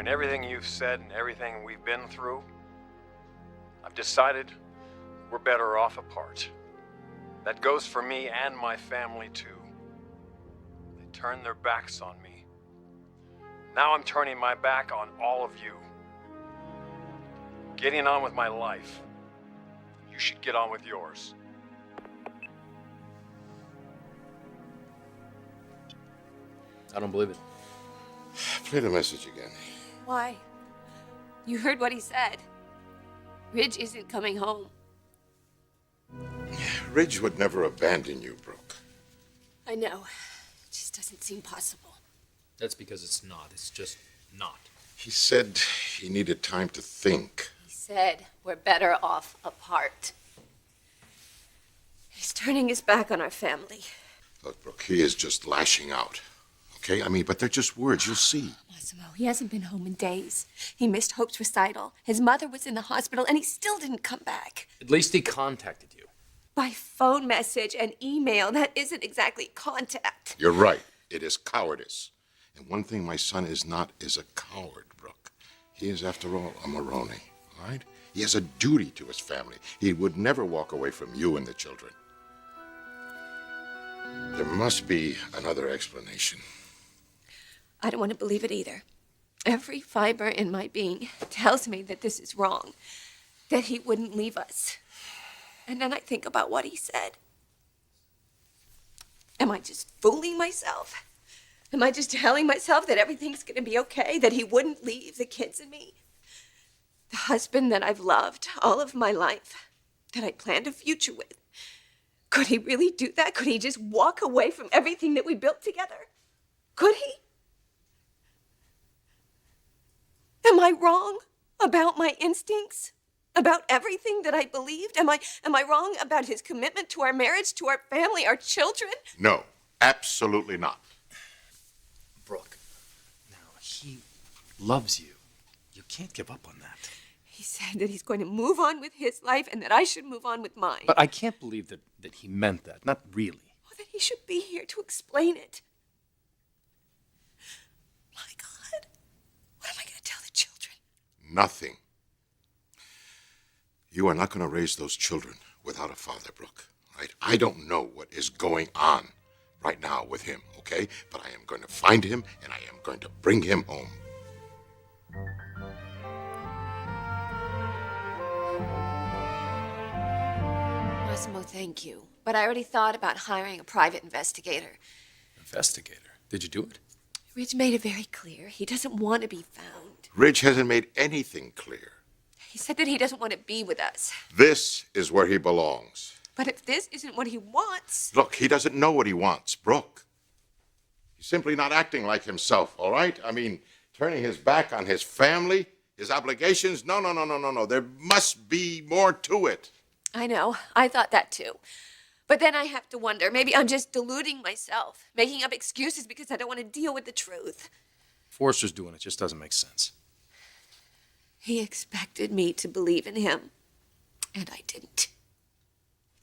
hearing everything you've said and everything we've been through, I've decided we're better off apart. That goes for me and my family too. They turned their backs on me. Now I'm turning my back on all of you. Getting on with my life. You should get on with yours. I don't believe it. Play the message again. Why? You heard what he said. Ridge isn't coming home. Ridge would never abandon you, Brooke. I know. It just doesn't seem possible. That's because it's not. It's just not. He said he needed time to think. He said we're better off apart. He's turning his back on our family. Look, Brooke, he is just lashing out. Okay? I mean, but they're just words. You'll see. Massimo, he hasn't been home in days. He missed Hope's recital. His mother was in the hospital, and he still didn't come back. At least he contacted you. By phone message and email, that isn't exactly contact. You're right. It is cowardice. And one thing my son is not is a coward, Brooke. He is, after all, a Maroney, all right? He has a duty to his family. He would never walk away from you and the children. There must be another explanation. I don't want to believe it either. Every fiber in my being tells me that this is wrong, that he wouldn't leave us. And then I think about what he said. Am I just fooling myself? Am I just telling myself that everything's going to be okay, that he wouldn't leave the kids and me? The husband that I've loved all of my life, that I planned a future with. Could he really do that? Could he just walk away from everything that we built together? Could he? Am I wrong about my instincts? About everything that I believed? Am I wrong about his commitment to our marriage, to our family, our children? No, absolutely not. Brooke, now, he loves you. You can't give up on that. He said that he's going to move on with his life and that I should move on with mine. But I can't believe that he meant that. Not really. Oh, that he should be here to explain it. My God, what am I going to tell the children? Nothing. You are not going to raise those children without a father, Brooke, right? I don't know what is going on right now with him, okay? But I am going to find him, and I am going to bring him home. Massimo, thank you. But I already thought about hiring a private investigator. Investigator? Did you do it? Ridge made it very clear. He doesn't want to be found. Ridge hasn't made anything clear. He said that he doesn't want to be with us. This is where he belongs. But if this isn't what he wants... Look, he doesn't know what he wants, Brooke. He's simply not acting like himself, all right? I mean, turning his back on his family, his obligations. No. There must be more to it. I know. I thought that too. But then I have to wonder, maybe I'm just deluding myself, making up excuses because I don't want to deal with the truth. Forster's doing it just doesn't make sense. He expected me to believe in him, and I didn't.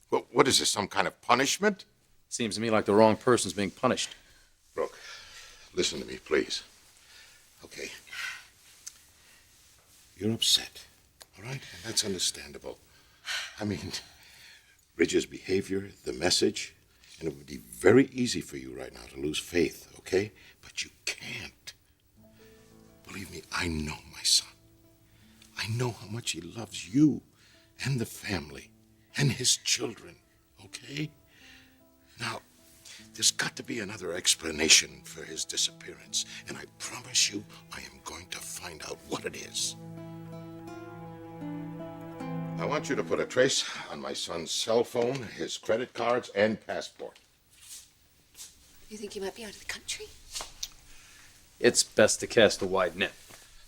Well, what is this, some kind of punishment? Seems to me like the wrong person's being punished. Brooke, listen to me, please. Okay. You're upset, all right? And that's understandable. I mean, Ridge's behavior, the message, and it would be very easy for you right now to lose faith, okay? But you can't. Believe me, I know my son. I know how much he loves you and the family and his children, okay? Now, there's got to be another explanation for his disappearance, and I promise you I am going to find out what it is. I want you to put a trace on my son's cell phone, his credit cards, and passport. You think he might be out of the country? It's best to cast a wide net.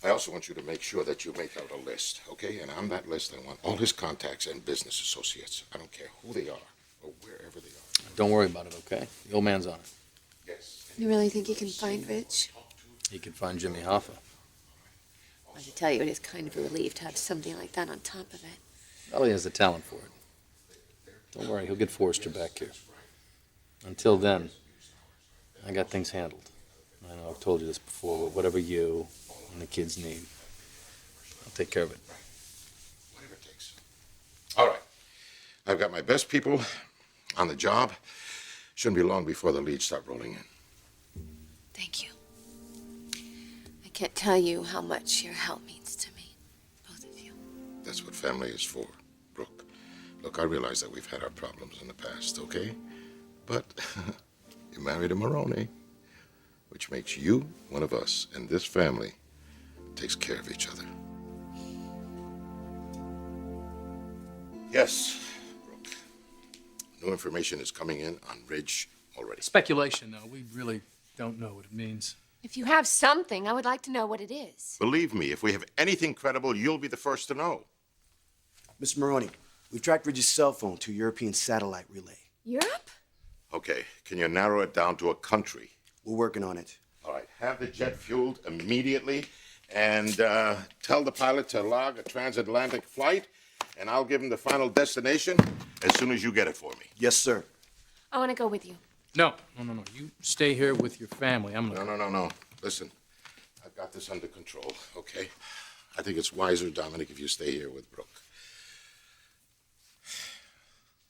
I also want you to make sure that you make out a list, okay? And on that list, I want all his contacts and business associates. I don't care who they are or wherever they are. Don't worry about it, okay? The old man's on it. Yes. You really think he can find Ridge? He can find Jimmy Hoffa. I have to tell you, it is kind of a relief to have something like that on top of it. Well, he has the talent for it. Don't worry, he'll get Forrester back here. Until then, I got things handled. I know I've told you this before, but whatever you and the kids need. I'll take care of it. Whatever it takes. All right. I've got my best people on the job. Shouldn't be long before the leads start rolling in. Thank you. I can't tell you how much your help means to me, both of you. That's what family is for, Brooke. Look, I realize that we've had our problems in the past, okay? But you married a Maroney, which makes you one of us, and this family takes care of each other. Yes, Brooke. New information is coming in on Ridge already. Speculation, though. We really don't know what it means. If you have something, I would like to know what it is. Believe me, if we have anything credible, you'll be the first to know. Mr. Maroney, we've tracked Ridge's cell phone to a European satellite relay. Europe? Okay, can you narrow it down to a country? We're working on it. All right, have the jet fueled immediately and tell the pilot to log a transatlantic flight, and I'll give him the final destination as soon as you get it for me. Yes, sir. I want to go with you. No. You stay here with your family. I'm gonna... No. Listen, I've got this under control, okay? I think it's wiser, Dominic, if you stay here with Brooke.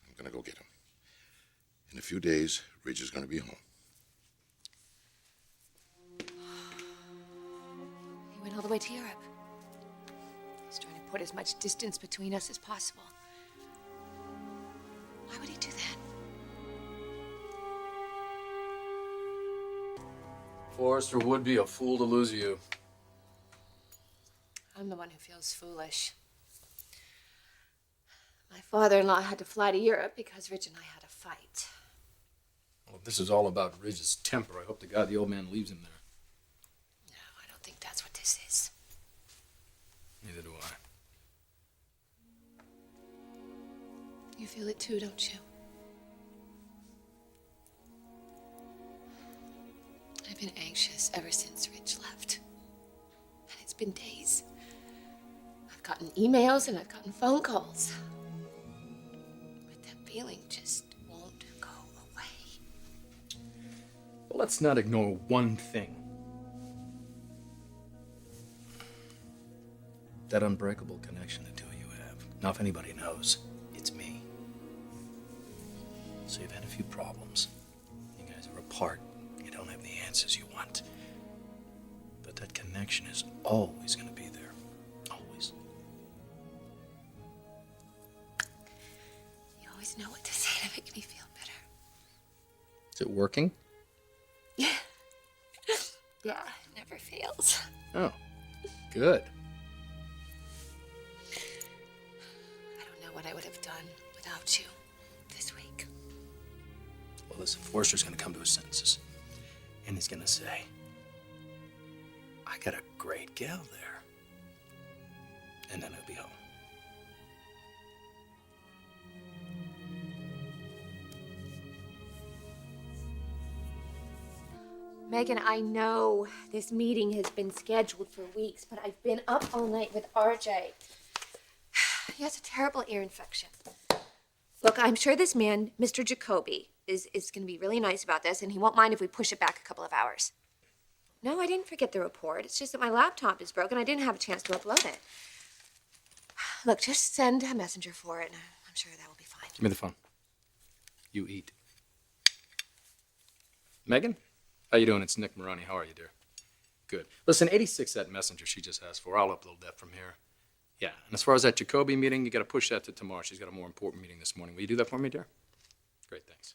I'm gonna go get him. In a few days, Ridge is gonna be home. He went all the way to Europe. He's trying to put as much distance between us as possible. Why would he do that? Forrester would be a fool to lose you. I'm the one who feels foolish. My father-in-law had to fly to Europe because Rich and I had a fight. Well, if this is all about Ridge's temper, I hope to God the old man leaves him there. No, I don't think that's what this is. Neither do I. You feel it too, don't you? I've been anxious ever since Rich left. And it's been days. I've gotten emails and I've gotten phone calls. But that feeling just won't go away. Well, let's not ignore one thing. That unbreakable connection the two of you have. Now, if anybody knows, it's me. So you've had a few problems. You guys are apart. You don't have the answers you want. But that connection is always going to be there. Always. You always know what to say to make me feel better. Is it working? Yeah, it never fails. Oh, good. I don't know what I would have done without you this week. Well, listen, Forrester's going to come to his senses. And he's going to say, I got a great gal there. And then he'll be home. Megan, I know this meeting has been scheduled for weeks, but I've been up all night with RJ. He has a terrible ear infection. Look, I'm sure this man, Mr. Jacoby, is going to be really nice about this, and he won't mind if we push it back a couple of hours. No, I didn't forget the report. It's just that my laptop is broken. I didn't have a chance to upload it. Look, just send a messenger for it, and I'm sure that will be fine. Give me the phone. You eat. Megan? How you doing? It's Nick Maroney. How are you, dear? Good. Listen, 86 that messenger she just asked for. I'll upload that from here. Yeah, and as far as that Jacoby meeting, you got to push that to tomorrow. She's got a more important meeting this morning. Will you do that for me, dear? Great, thanks.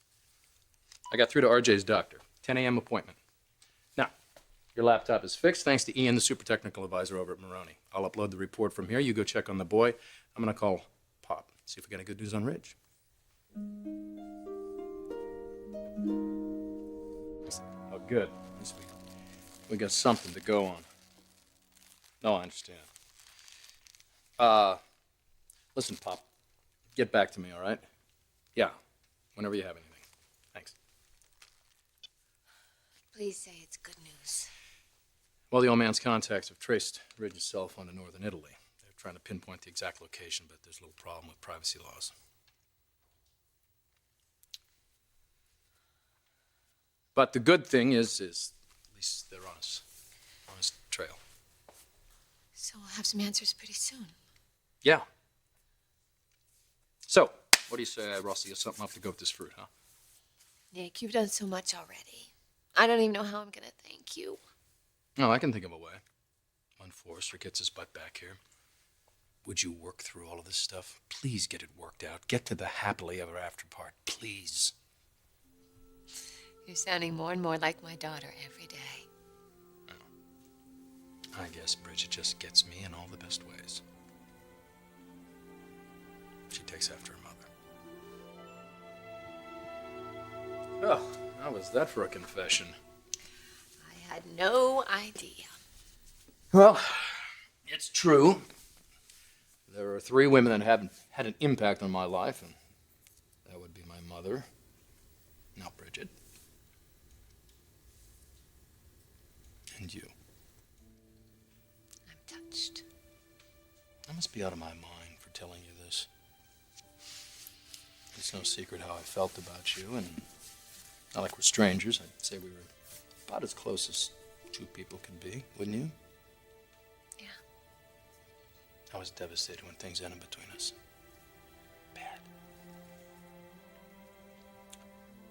I got through to RJ's doctor. 10 a.m. appointment. Now, your laptop is fixed thanks to Ian, the super technical advisor over at Maroney. I'll upload the report from here. You go check on the boy. I'm going to call Pop, see if we got any good news on Ridge. Oh, good. At least we got something to go on. No, I understand. Listen, Pop, get back to me, all right? Yeah, whenever you have anything. Thanks. Please say it's good news. Well, the old man's contacts have traced Ridge's cell phone to northern Italy. They're trying to pinpoint the exact location, but there's a little problem with privacy laws. But the good thing is at least they're on his trail. So we'll have some answers pretty soon. Yeah. So, what do you say I rustle you something up to go with this fruit, huh? Nick, you've done so much already. I don't even know how I'm gonna thank you. No, I can think of a way. When Forrester gets his butt back here, would you work through all of this stuff? Please get it worked out. Get to the happily ever after part, please. You're sounding more and more like my daughter every day. I guess Bridget just gets me in all the best ways. She takes after her mother. Oh, how was that for a confession? I had no idea. Well, it's true. There are 3 women that have had an impact on my life, and that would be my mother, now Bridget, and you. I'm touched. I must be out of my mind for telling you this. It's no secret how I felt about you, and not like we're strangers. I'd say we were about as close as 2 people could be, wouldn't you? Yeah. I was devastated when things ended between us. Bad.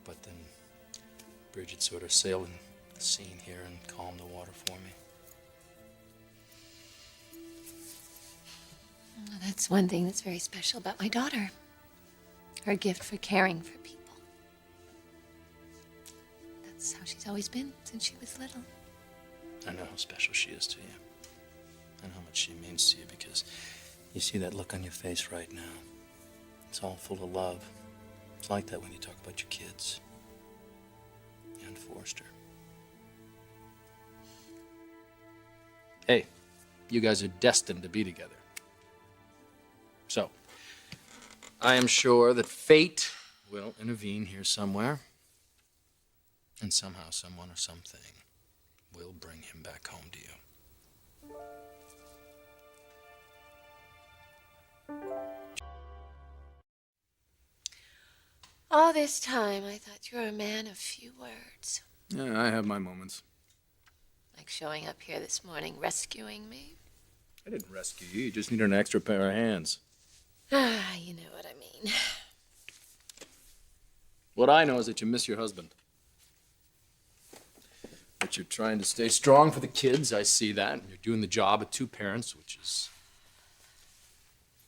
But then Bridget sort of sailed in the scene here and calmed the water for me. Well, that's one thing that's very special about my daughter. Her gift for caring for people. That's how she's always been since she was little. I know how special she is to you. And how much she means to you, because you see that look on your face right now. It's all full of love. It's like that when you talk about your kids. And Forrester. Hey, you guys are destined to be together. So, I am sure that fate will intervene here somewhere. And somehow, someone or something will bring him back home to you. All this time, I thought you were a man of few words. Yeah, I have my moments. Like showing up here this morning, rescuing me. I didn't rescue you. You just needed an extra pair of hands. Ah, you know what I mean. What I know is that you miss your husband. But you're trying to stay strong for the kids. I see that. And you're doing the job of 2 parents, which is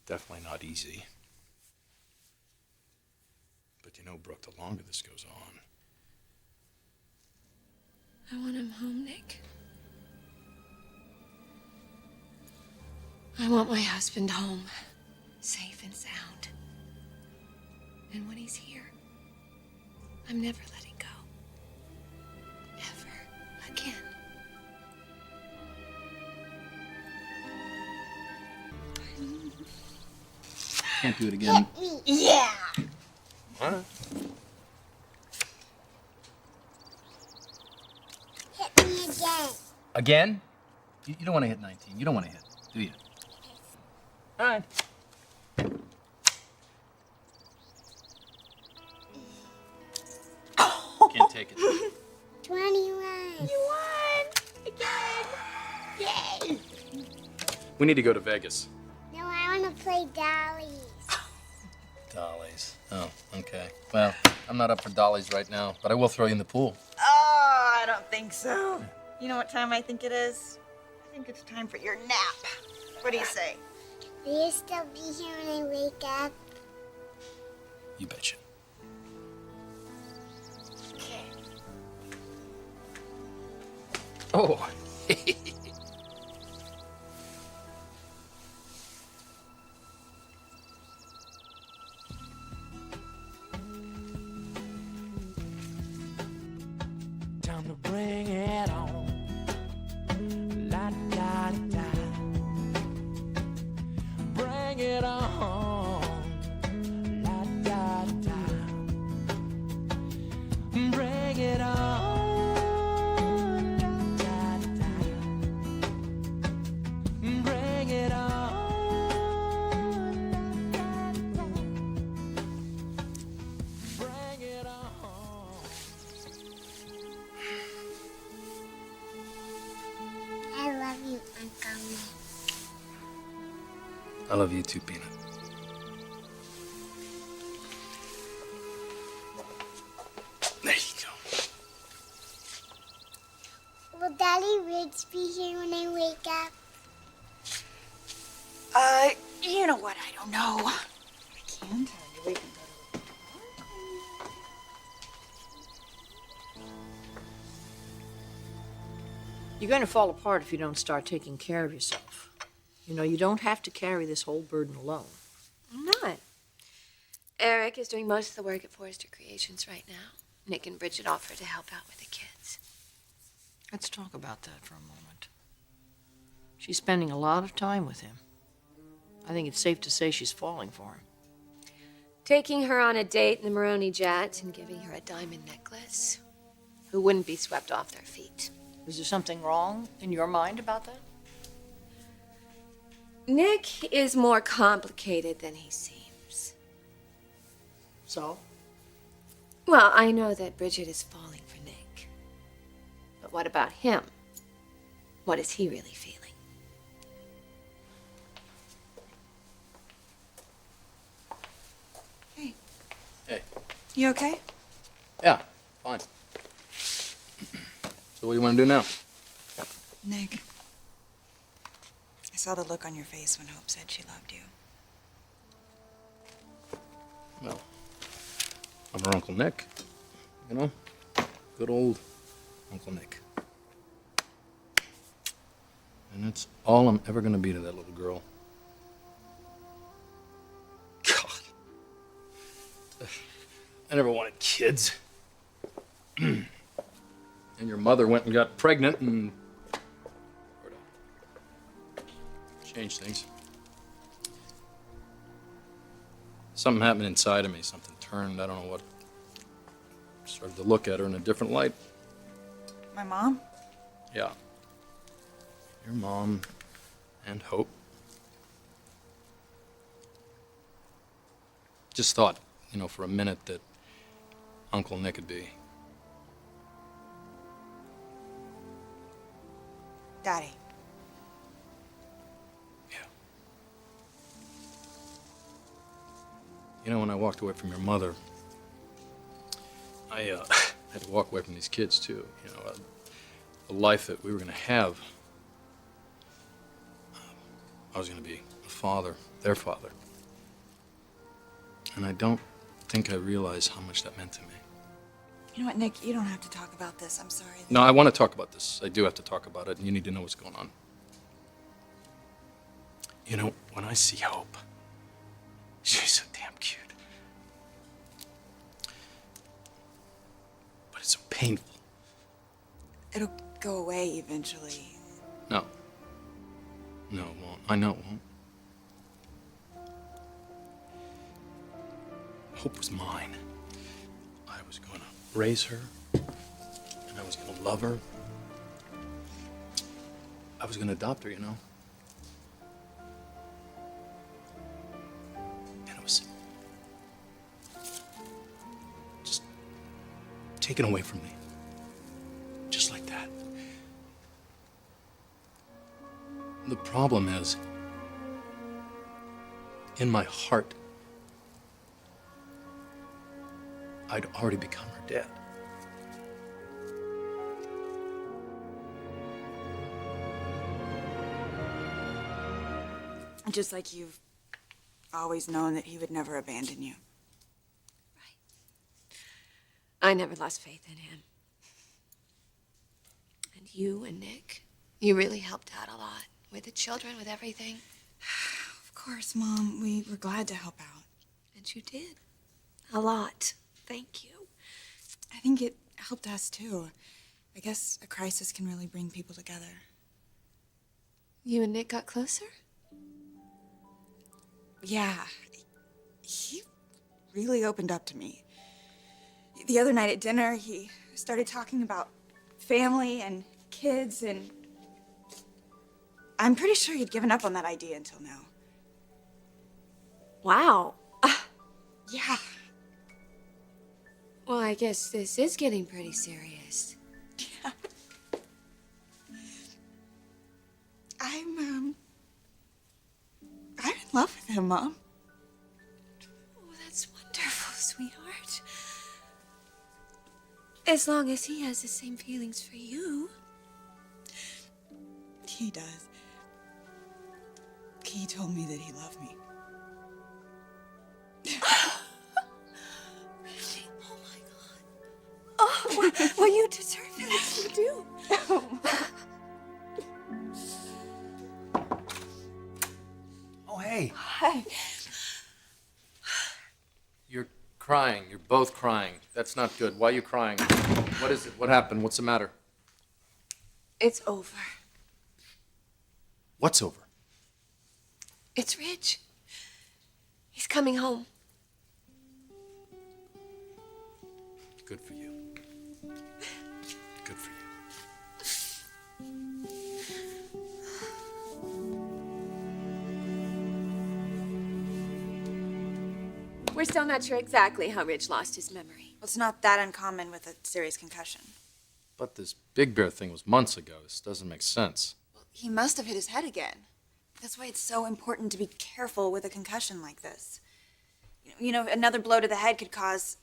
definitely not easy. But you know, Brooke, the longer this goes on. I want him home, Nick. I want my husband home, safe and sound. And when he's here, I'm never letting go. Ever again. Can't do it again. Yeah. All right. Hit me again. Again? You don't want to hit 19. You don't want to hit, do you? All right. Can't take it. 21. You won again. Yay. We need to go to Vegas. No, I want to play dollies. Dollies. Oh, okay. Well, I'm not up for dollies right now, but I will throw you in the pool. Oh, I don't think so. You know what time I think it is? I think it's time for your nap. What do you say? Will you still be here when I wake up? You betcha. Okay. Oh. Time to bring it on. La da da da. Bring it on. La da da. Bring it on. La da da. Bring it on. La da da. Bring it on. I love you too, Peanut. There you go. Will Daddy Ridge be here when I wake up? You know what? I don't know. I can tell you we can go to You're going to fall apart if you don't start taking care of yourself. You know, you don't have to carry this whole burden alone. I'm not. Eric is doing most of the work at Forrester Creations right now. Nick and Bridget offered to help out with the kids. Let's talk about that for a moment. She's spending a lot of time with him. I think it's safe to say she's falling for him. Taking her on a date in the Maroney jet and giving her a diamond necklace. Who wouldn't be swept off their feet? Is there something wrong in your mind about that? Nick is more complicated than he seems. So? Well, I know that Bridget is falling for Nick. But what about him? What is he really feeling? Hey. Hey. You okay? Yeah, fine. So what do you want to do now? Nick, I saw the look on your face when Hope said she loved you. Well, I'm her Uncle Nick. You know? Good old Uncle Nick. And that's all I'm ever gonna be to that little girl. God. I never wanted kids. And your mother went and got pregnant and sort of changed things. Something happened inside of me, something turned, I don't know what. Started to look at her in a different light. My mom? Yeah. Your mom and Hope. Just thought, you know, for a minute that Uncle Nick would be. Daddy. Yeah. You know, when I walked away from your mother, I had to walk away from these kids too. You know, the life that we were going to have. I was going to be a father, their father. And I don't think I realized how much that meant to me. You know what, Nick? You don't have to talk about this. I'm sorry. No, I want to talk about this. I do have to talk about it, and you need to know what's going on. You know, when I see Hope, she's so damn cute. But it's so painful. It'll go away eventually. No. No, it won't. I know it won't. Hope was mine. I was going to raise her, and I was going to love her. I was going to adopt her, you know. And it was just taken away from me. Just like that. The problem is, in my heart, I'd already become her dad. Just like you've always known that he would never abandon you. I never lost faith in him. And you and Nick, you really helped out a lot. With the children, with everything. Of course, Mom. We were glad to help out. And you did. A lot. Thank you. I think it helped us, too. I guess a crisis can really bring people together. You and Nick got closer? Yeah. He really opened up to me. The other night at dinner, he started talking about family and kids, and I'm pretty sure he'd given up on that idea until now. Wow. Yeah. Well, I guess this is getting pretty serious. Yeah. I'm in love him, Mom. Oh, that's wonderful, sweetheart. As long as he has the same feelings for you. He does. He told me that he loved me. Really? Oh, my God. Oh, well, you deserve it. You do. Oh, hey. Hi. You're crying. You're both crying. That's not good. Why are you crying? What is it? What happened? What's the matter? It's over. What's over? It's Rich. He's coming home. Good for you. Good for you. We're still not sure exactly how Rich lost his memory. Well, it's not that uncommon with a serious concussion. But this Big Bear thing was months ago. This doesn't make sense. He must have hit his head again. That's why it's so important to be careful with a concussion like this. You know, another blow to the head could cause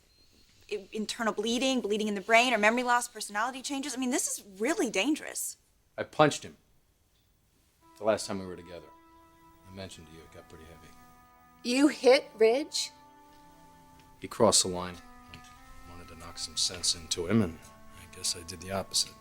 internal bleeding, bleeding in the brain, or memory loss, personality changes. I mean, this is really dangerous. I punched him the last time we were together. I mentioned to you it got pretty heavy. You hit Ridge? He crossed the line. I wanted to knock some sense into him, and I guess I did the opposite.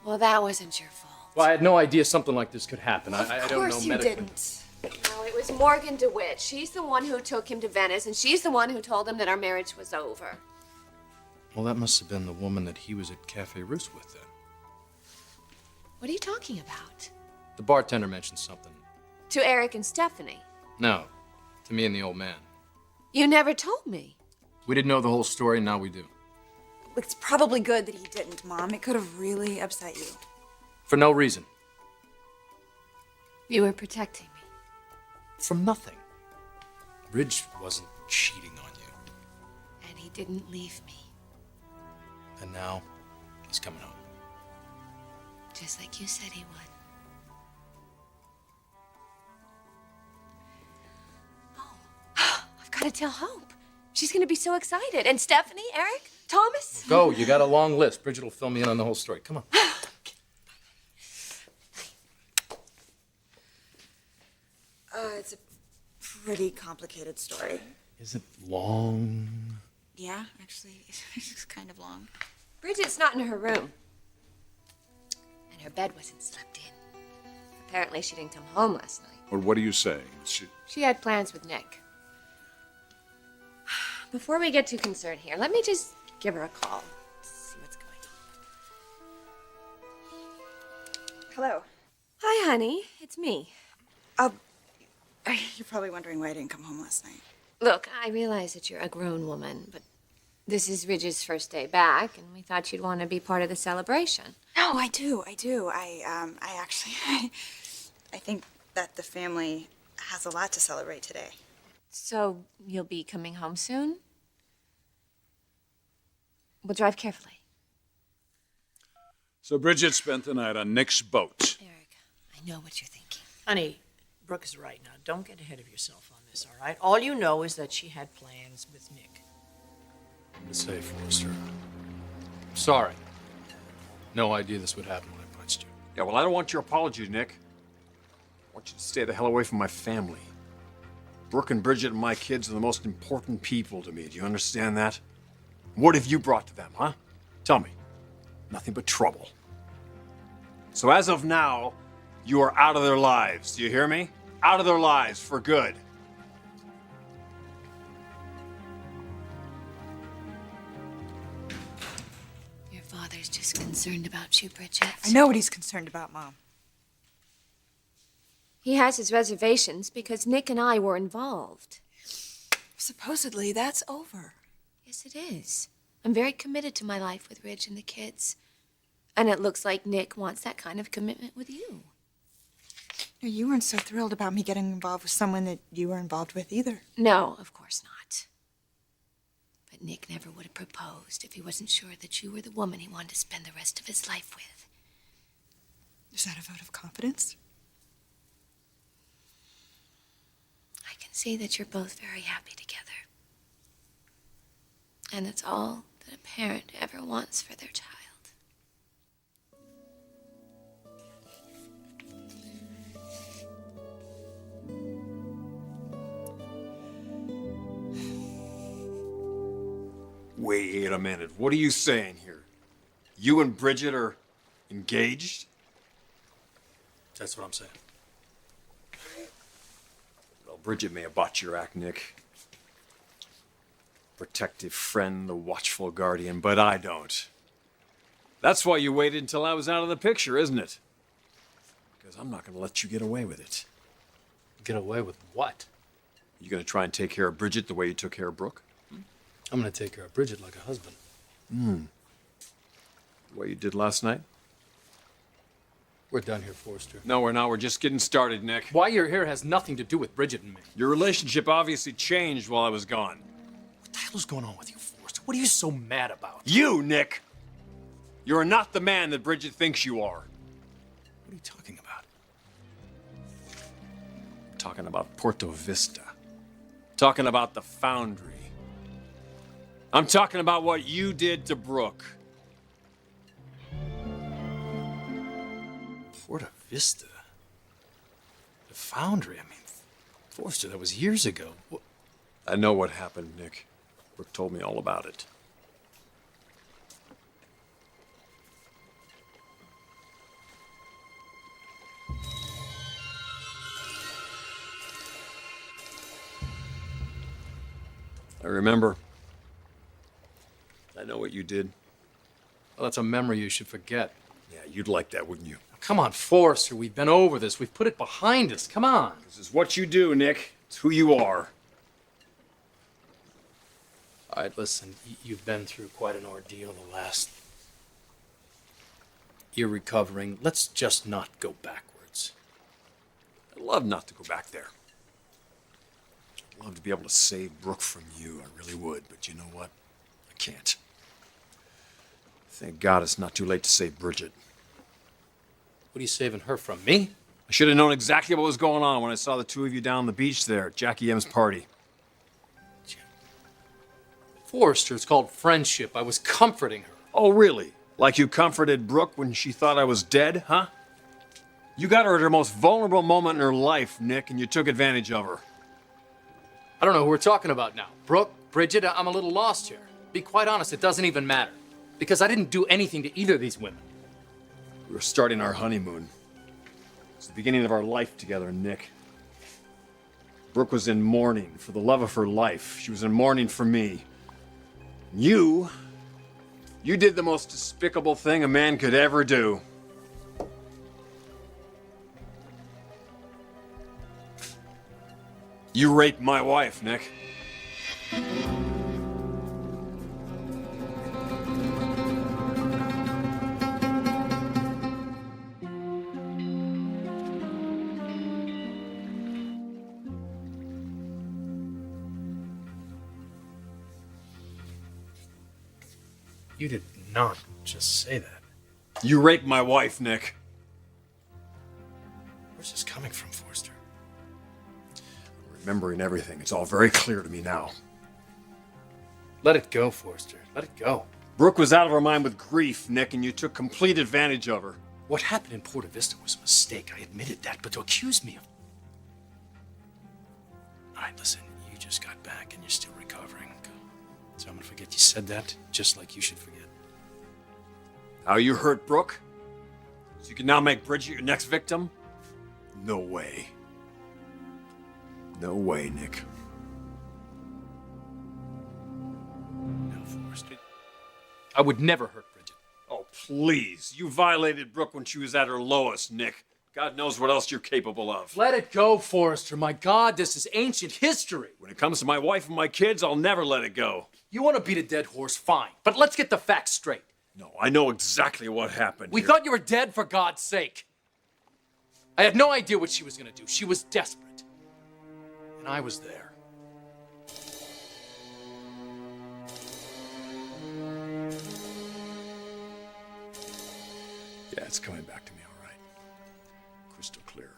Well, that wasn't your fault. Well, I had no idea something like this could happen. I don't know Of course you medically. didn't. No, it was Morgan DeWitt. She's the one who took him to Venice, and she's the one who told him that our marriage was over. Well, that must have been the woman that he was at Cafe Russe with then. What are you talking about? The bartender mentioned something. To Eric and Stephanie. No, to me and the old man. You never told me. We didn't know the whole story, now we do. It's probably good that he didn't, Mom. It could have really upset you. For no reason. You were protecting me. From nothing. Ridge wasn't cheating on you. And he didn't leave me. And now, he's coming home. Just like you said he would. Oh, I've got to tell Hope. She's going to be so excited. And Stephanie, Eric, Thomas. Go, you got a long list. Bridget will fill me in on the whole story. Come on. It's a pretty complicated story. Is it long? Yeah, actually, it's kind of long. Bridget's not in her room. And her bed wasn't slept in. Apparently she didn't come home last night. Well, what are you saying? She had plans with Nick. Before we get too concerned here, let me just give her a call. See what's going on. Hello. Hi, honey. It's me. You're probably wondering why I didn't come home last night. Look, I realize that you're a grown woman, but this is Ridge's first day back, and we thought you'd want to be part of the celebration. No, I do. I actually, I think that the family has a lot to celebrate today. So you'll be coming home soon? We'll drive carefully. So Bridget spent the night on Nick's boat. Eric, I know what you're thinking. Honey, Brooke is right now. Don't get ahead of yourself on this, all right? All you know is that she had plans with Nick. To say, Forrester. I'm sorry. No idea this would happen when I punched you. Yeah, well, I don't want your apology, Nick. I want you to stay the hell away from my family. Brooke and Bridget and my kids are the most important people to me. Do you understand that? What have you brought to them, huh? Tell me. Nothing but trouble. So as of now, you are out of their lives. Do you hear me? Out of their lives for good. Your father's just concerned about you, Bridget. I know what he's concerned about, Mom. He has his reservations because Nick and I were involved. Supposedly, that's over. Yes, it is. I'm very committed to my life with Ridge and the kids. And it looks like Nick wants that kind of commitment with you. You weren't so thrilled about me getting involved with someone that you were involved with either. No, of course not. But Nick never would have proposed if he wasn't sure that you were the woman he wanted to spend the rest of his life with. Is that a vote of confidence? can see that you're both very happy together. And that's all that a parent ever wants for their child. Wait a minute. What are you saying here? You and Bridget are engaged? That's what I'm saying. Well, Bridget may have bought your act, Nick. Protective friend, the watchful guardian, but I don't. That's why you waited until I was out of the picture, isn't it? Because I'm not going to let you get away with it. Get away with what? You going to try and take care of Bridget the way you took care of Brooke? I'm gonna take care of Bridget like a husband. The way you did last night? We're done here, Forrester. No, we're not. We're just getting started, Nick. Why you're here has nothing to do with Bridget and me. Your relationship obviously changed while I was gone. What the hell is going on with you, Forrester? What are you so mad about? You, Nick! You're not the man that Bridget thinks you are. What are you talking about? I'm talking about Porto Vista. Talking about the Foundry. I'm talking about what you did to Brooke. Porta Vista? The Foundry? I mean, Forrester, that was years ago. What? I know what happened, Nick. Brooke told me all about it. I remember. I know what you did. Well, that's a memory you should forget. Yeah, you'd like that, wouldn't you? Come on, Forrester, we've been over this. We've put it behind us. Come on. This is what you do, Nick. It's who you are. All right, listen, you've been through quite an ordeal the last... You're recovering. Let's just not go backwards. I'd love not to go back there. I'd love to be able to save Brooke from you. I really would, but you know what? I can't. Thank God it's not too late to save Bridget. What are you saving her from? Me? I should have known exactly what was going on when I saw the two of you down on the beach there at Jackie M's party. Forrester, it's called friendship. I was comforting her. Oh, really? Like you comforted Brooke when she thought I was dead, huh? You got her at her most vulnerable moment in her life, Nick, and you took advantage of her. I don't know who we're talking about now. Brooke, Bridget, I'm a little lost here. Be quite honest, it doesn't even matter. Because I didn't do anything to either of these women. We were starting our honeymoon. It's the beginning of our life together, Nick. Brooke was in mourning for the love of her life. She was in mourning for me. You did the most despicable thing a man could ever do. You raped my wife, Nick. You did not just say that. You raped my wife, Nick. Where's this coming from, Forrester? Remembering everything, it's all very clear to me now. Let it go, Forrester. Let it go. Brooke was out of her mind with grief, Nick, and you took complete advantage of her. What happened in Porta Vista was a mistake. I admitted that, but to accuse me of... All right, listen, you just got back and you're still recovering. So I'm gonna forget you said that, just like you should forget. How you hurt Brooke? So you can now make Bridget your next victim? No way. No way, Nick. No, Forrester. I would never hurt Bridget. Oh, please. You violated Brooke when she was at her lowest, Nick. God knows what else you're capable of. Let it go, Forrester. My God, this is ancient history. When it comes to my wife and my kids, I'll never let it go. You want to beat a dead horse, fine. But let's get the facts straight. No, I know exactly what happened We here. thought you were dead, for God's sake. I had no idea what she was going to do. She was desperate. And I was there. Yeah, it's coming back to me, all right. Crystal clear.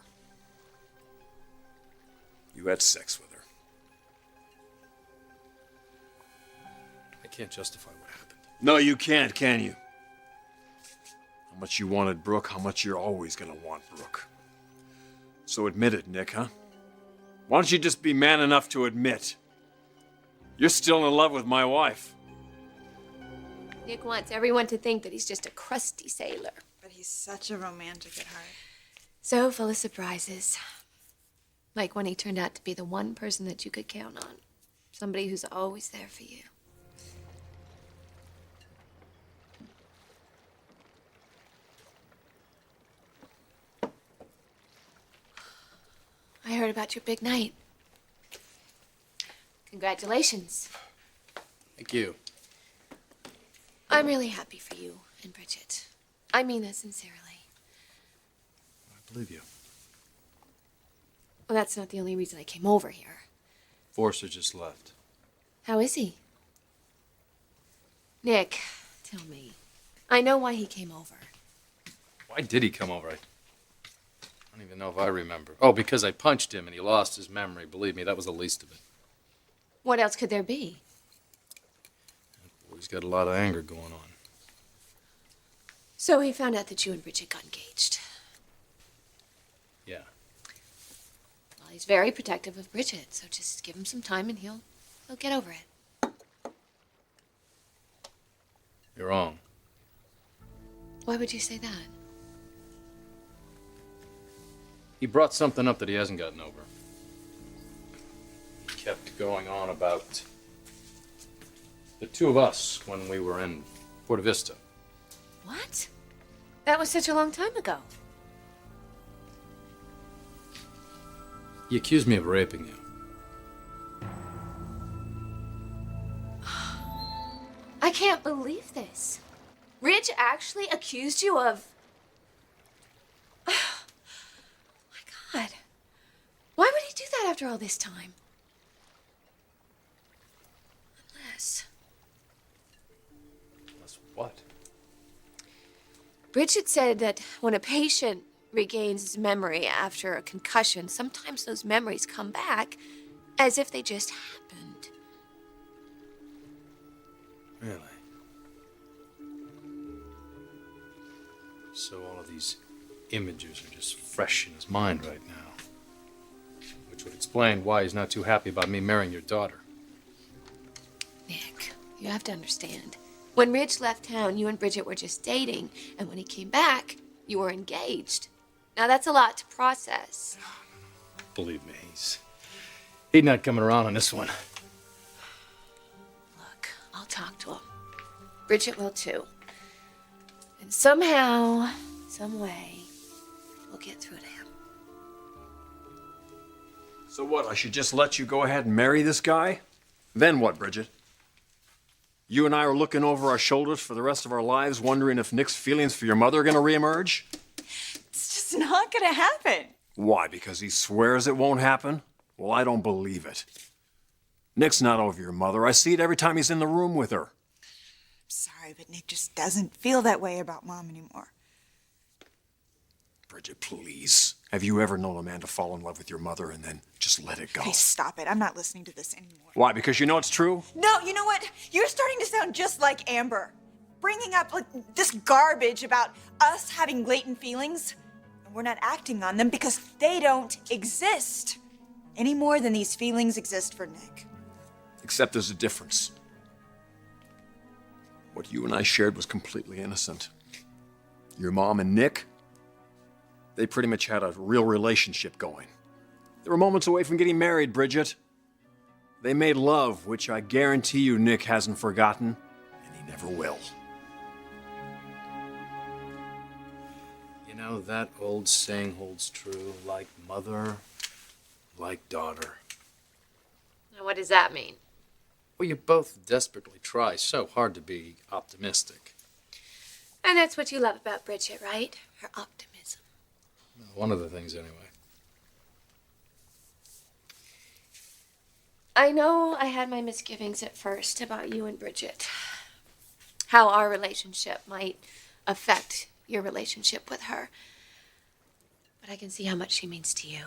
You had sex with her. can't justify what happened. No, you can't, can you? How much you wanted Brooke, how much you're always gonna want Brooke. So admit it, Nick, huh? Why don't you just be man enough to admit you're still in love with my wife? Nick wants everyone to think that he's just a crusty sailor. But he's such a romantic at heart. So full of surprises. Like when he turned out to be the one person that you could count on. Somebody who's always there for you. I heard about your big night. Congratulations. Thank you. I'm really happy for you and Bridget. I mean that sincerely. I believe you. Well, that's not the only reason I came over here. Forrester just left. How is he? Nick, tell me. I know why he came over. Why did he come over? I don't even know if I remember. Oh, because I punched him and he lost his memory. Believe me, that was the least of it. What else could there be? He's got a lot of anger going on. So he found out that you and Bridget got engaged. Yeah. Well, he's very protective of Bridget, so just give him some time and he'll get over it. You're wrong. Why would you say that? He brought something up that he hasn't gotten over. He kept going on about the two of us when we were in Puerto Vista. What? That was such a long time ago. He accused me of raping you. I can't believe this. Ridge actually accused you of... Oh, my God. Why would he do that after all this time? Unless... Unless what? Bridget said that when a patient regains his memory after a concussion, sometimes those memories come back as if they just happened. Really? So all of these images are just fresh in his mind right now. Which would explain why he's not too happy about me marrying your daughter. Nick, you have to understand. When Ridge left town, you and Bridget were just dating, and when he came back, you were engaged. Now that's a lot to process. Believe me, he's not coming around on this one. Look, I'll talk to him. Bridget will too. And somehow, some way, we'll get through to him. So what, I should just let you go ahead and marry this guy? Then what, Bridget? You and I are looking over our shoulders for the rest of our lives, wondering if Nick's feelings for your mother are gonna reemerge? It's just not gonna happen. Why, because he swears it won't happen? Well, I don't believe it. Nick's not over your mother. I see it every time he's in the room with her. Sorry, but Nick just doesn't feel that way about Mom anymore. Bridget, please. Have you ever known a man to fall in love with your mother and then just let it go? Okay, stop it. I'm not listening to this anymore. Why? Because you know it's true? No, you know what? You're starting to sound just like Amber. Bringing up like this garbage about us having latent feelings. And we're not acting on them because they don't exist. Any more than these feelings exist for Nick. Except there's a difference. What you and I shared was completely innocent. Your mom and Nick, they pretty much had a real relationship going. They were moments away from getting married, Bridget. They made love, which I guarantee you Nick hasn't forgotten, and he never will. You know, that old saying holds true, like mother, like daughter. Now, what does that mean? Well, you both desperately try so hard to be optimistic. And that's what you love about Bridget, right? Her optimism. One of the things, anyway. I know I had my misgivings at first about you and Bridget. How our relationship might affect your relationship with her. But I can see how much she means to you.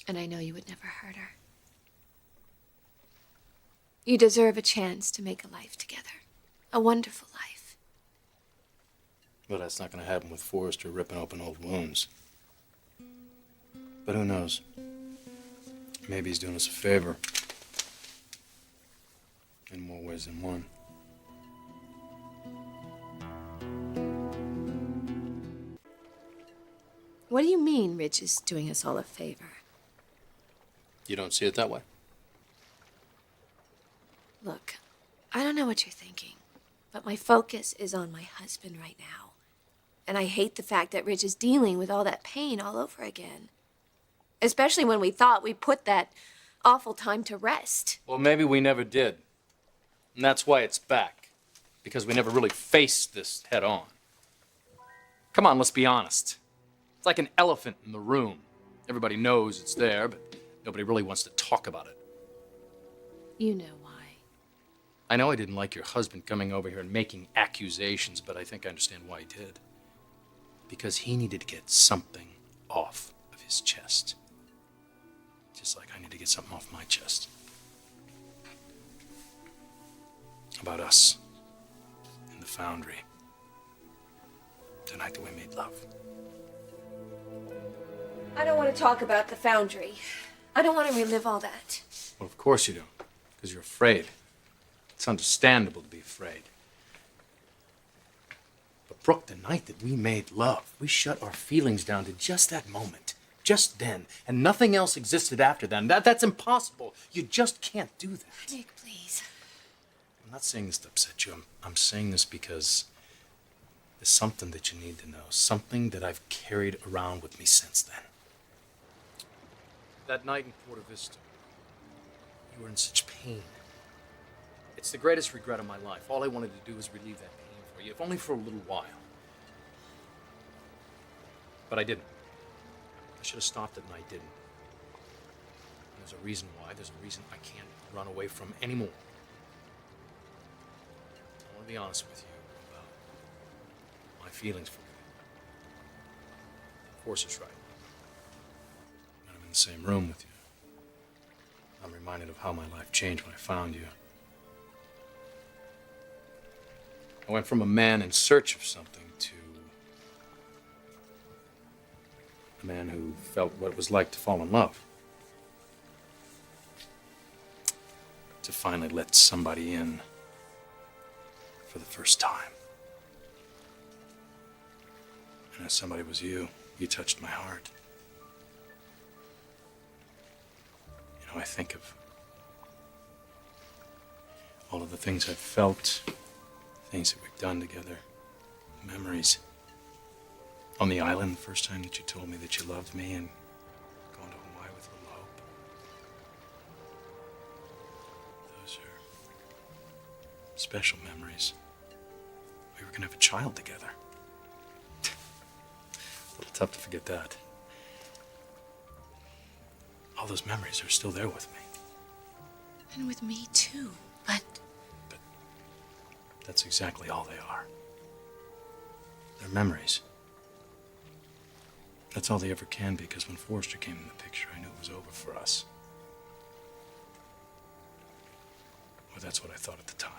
And I know you would never hurt her. You deserve a chance to make a life together. A wonderful life. Well, that's not going to happen with Forrester ripping open old wounds. But who knows? Maybe he's doing us a favor. In more ways than one. What do you mean Rich is doing us all a favor? You don't see it that way? Look, I don't know what you're thinking, but my focus is on my husband right now. And I hate the fact that Rich is dealing with all that pain all over again. Especially when we thought we put that awful time to rest. Well, maybe we never did. And that's why it's back. Because we never really faced this head on. Come on, let's be honest. It's like an elephant in the room. Everybody knows it's there, but nobody really wants to talk about it. You know why. I know I didn't like your husband coming over here and making accusations, but I think I understand why he did. Because he needed to get something off of his chest. Just like I need to get something off my chest. About us. In the foundry. The night that we made love. I don't want to talk about the foundry. I don't want to relive all that. Well, of course you don't. Because you're afraid. It's understandable to be afraid. But Brooke, the night that we made love, we shut our feelings down to just that moment. Just then. And nothing else existed after then. That's impossible. You just can't do that. Nick, please. I'm not saying this to upset you. I'm saying this because there's something that you need to know. Something that I've carried around with me since then. That night in Porta Vista, you were in such pain. It's the greatest regret of my life. All I wanted to do was relieve that pain for you, if only for a little while. But I didn't. I should have stopped it, and I didn't. And there's a reason why. There's a reason I can't run away from anymore. I want to be honest with you about my feelings for you. Forrest is right. When I'm in the same room with you, I'm reminded of how my life changed when I found you. I went from a man in search of something to a man who felt what it was like to fall in love. To finally let somebody in for the first time. And as somebody was you, you touched my heart. You know, I think of all of the things I've felt, things that we've done together, memories. On the island, the first time that you told me that you loved me, and going to Hawaii with little Hope. Those are special memories. We were gonna have a child together. A little tough to forget that. All those memories are still there with me. And with me too, but that's exactly all they are. They're memories. That's all they ever can be, because when Forrester came in the picture, I knew it was over for us. Well, that's what I thought at the time.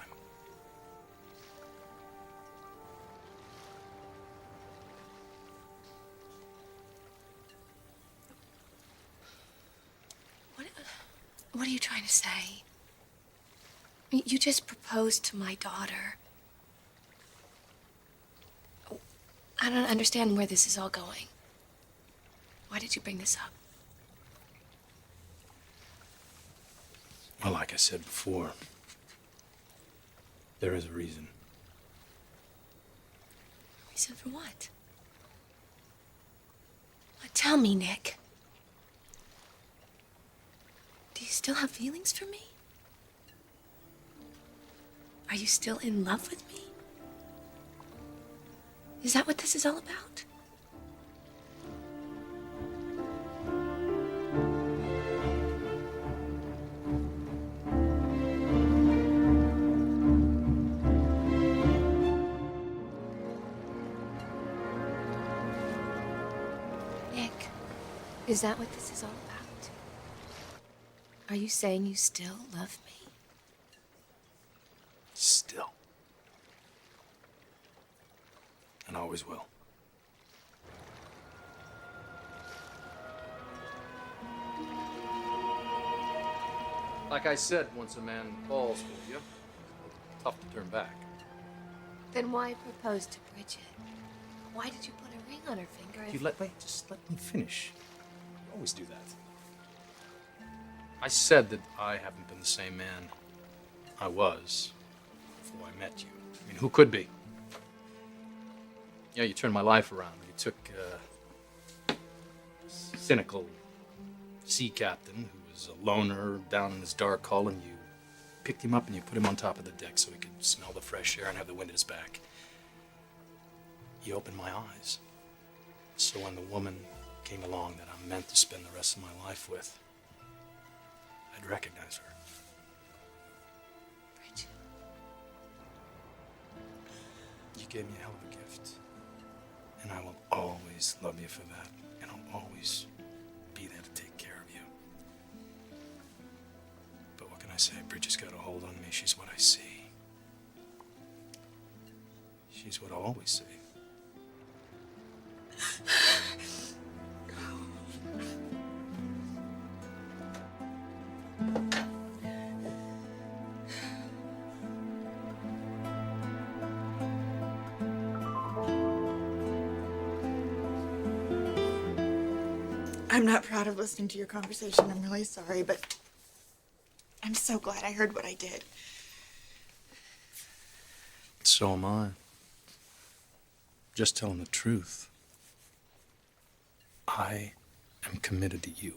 What are you trying to say? You just proposed to my daughter. I don't understand where this is all going. Why did you bring this up? Well, like I said before, there is a reason. Reason for what? Tell me, Nick. Do you still have feelings for me? Are you still in love with me? Is that what this is all about? Nick, is that what this is all about? Are you saying you still love me? always will. Like I said, once a man falls for you, tough to turn back. Then why propose to Bridget? Why did you put a ring on her finger? Just let me finish. You always do that. I said that I haven't been the same man I was before I met you. I mean, who could be? Yeah, you turned my life around. You took a cynical sea captain who was a loner down in his dark hull, and you picked him up and you put him on top of the deck so he could smell the fresh air and have the wind at his back. You opened my eyes. So when the woman came along that I'm meant to spend the rest of my life with, I'd recognize her. Bridget. You gave me a hell of a gift. And I will always love you for that. And I'll always be there to take care of you. But what can I say? Bridget's got a hold on me. She's what I see. She's what I'll always see. I'm not proud of listening to your conversation. I'm really sorry, but I'm so glad I heard what I did. So am I. Just telling the truth. I am committed to you.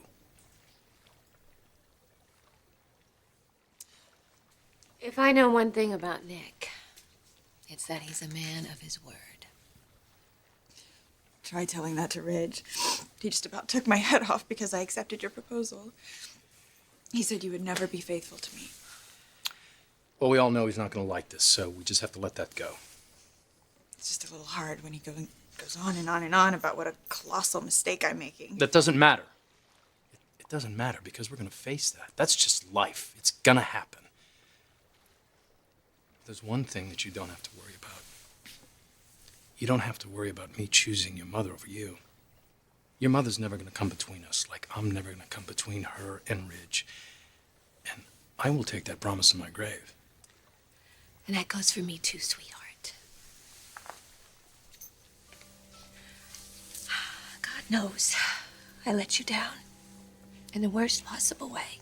If I know one thing about Nick, it's that he's a man of his word. Try telling that to Ridge. He just about took my head off because I accepted your proposal. He said you would never be faithful to me. Well, we all know he's not going to like this, so we just have to let that go. It's just a little hard when he goes on and on and on about what a colossal mistake I'm making. That doesn't matter. It doesn't matter because we're going to face that. That's just life. It's going to happen. There's one thing that you don't have to worry about. You don't have to worry about me choosing your mother over you. Your mother's never going to come between us, like I'm never going to come between her and Ridge. And I will take that promise in my grave. And that goes for me too, sweetheart. God knows I let you down in the worst possible way.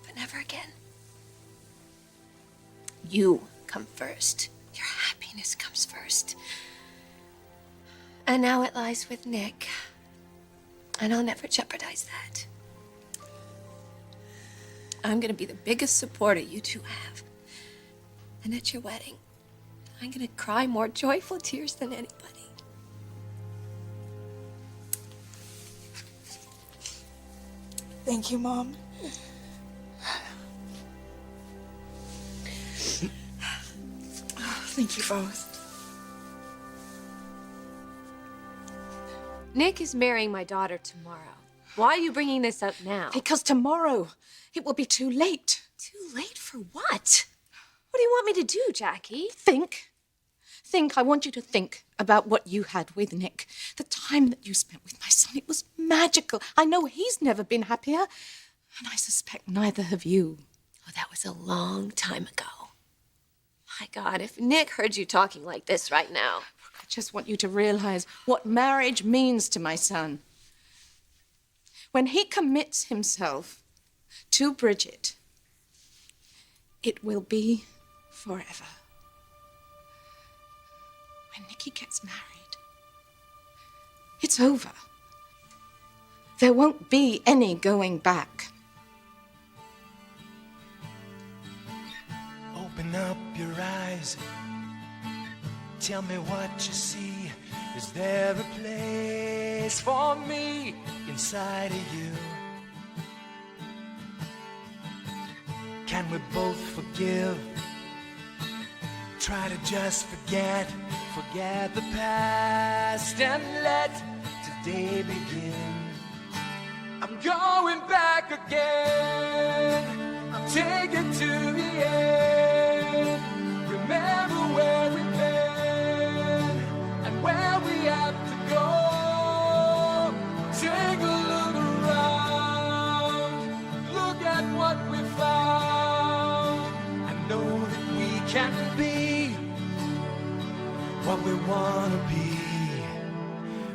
But never again. You come first. Your happiness comes first. And now it lies with Nick. And I'll never jeopardize that. I'm gonna be the biggest supporter you two have. And at your wedding, I'm gonna cry more joyful tears than anybody. Thank you, Mom. Thank you both. Nick is marrying my daughter tomorrow. Why are you bringing this up now? Because tomorrow it will be too late. Too late for what? What do you want me to do, Jackie? Think. I want you to think about what you had with Nick. The time that you spent with my son, it was magical. I know he's never been happier, and I suspect neither have you. Oh, that was a long time ago. My God, if Nick heard you talking like this right now. I just want you to realize what marriage means to my son. When he commits himself to Bridget, it will be forever. When Nicky gets married, it's over. There won't be any going back. Open up your eyes. Tell me what you see. Is there a place for me inside of you? Can we both forgive? Try to just forget the past and let today begin. I'm going back again. I'll take it to the end. Remember where we've been. and be what we wanna be.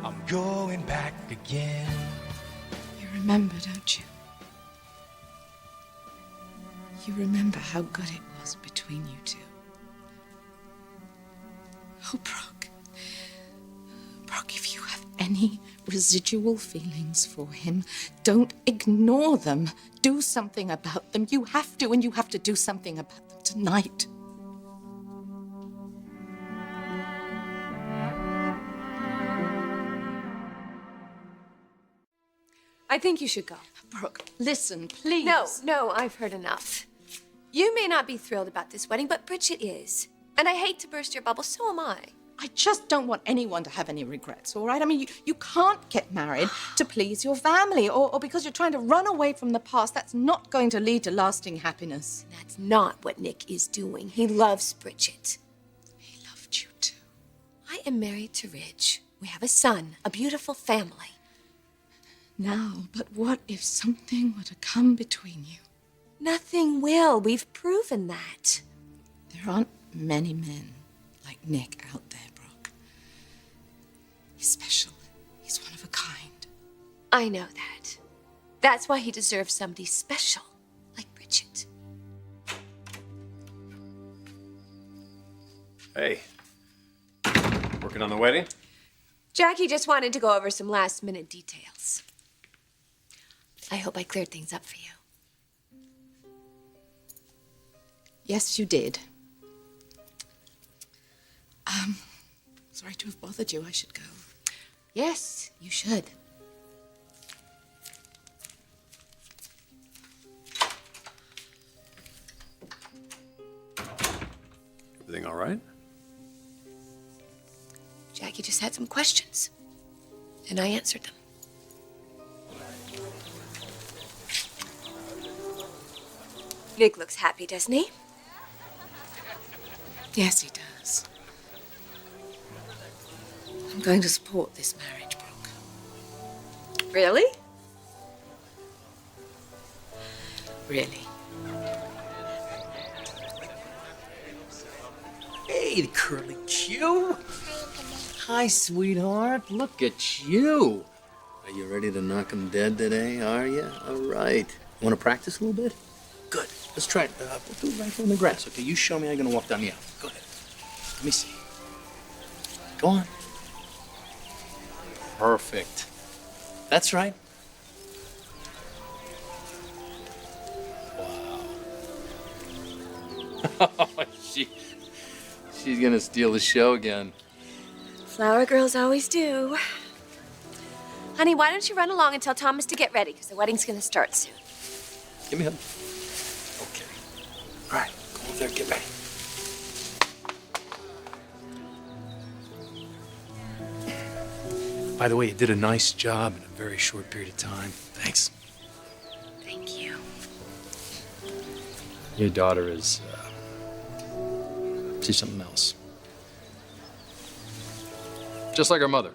I'm going back again. You remember, don't you? You remember how good it was between you two. Oh, Brooke. Brooke, if you have any residual feelings for him, don't ignore them. Do something about them. You have to, and you have to do something about them tonight. I think you should go. Brooke, listen, please. No, I've heard enough. You may not be thrilled about this wedding, but Bridget is. And I hate to burst your bubble, so am I. I just don't want anyone to have any regrets, all right? I mean, you can't get married to please your family or because you're trying to run away from the past. That's not going to lead to lasting happiness. That's not what Nick is doing. He loves Bridget. He loved you too. I am married to Ridge. We have a son, a beautiful family. Now, but what if something were to come between you? Nothing will. We've proven that. There aren't many men like Nick out there, Brooke. He's special. He's one of a kind. I know that. That's why he deserves somebody special, like Bridget. Hey. Working on the wedding? Jackie just wanted to go over some last-minute details. I hope I cleared things up for you. Yes, you did. Sorry to have bothered you. I should go. Yes, you should. Everything all right? Jackie just had some questions, and I answered them. Nick looks happy, doesn't he? Yes, he does. I'm going to support this marriage, Brooke. Really? Really. Hey, Curly Q. Hi, sweetheart. Look at you. Are you ready to knock 'em dead today, are you? All right. You want to practice a little bit? Good. Let's try it. Do it right here on the grass, okay? You show me how you're going to walk down the aisle. Go ahead. Let me see. Go on. Perfect. That's right. Wow. She's going to steal the show again. Flower girls always do. Honey, why don't you run along and tell Thomas to get ready, because the wedding's going to start soon. Give me a hug. Okay. All right, go over there, get ready. By the way, you did a nice job in a very short period of time. Thanks. Thank you. Your daughter is, she's something else. Just like her mother.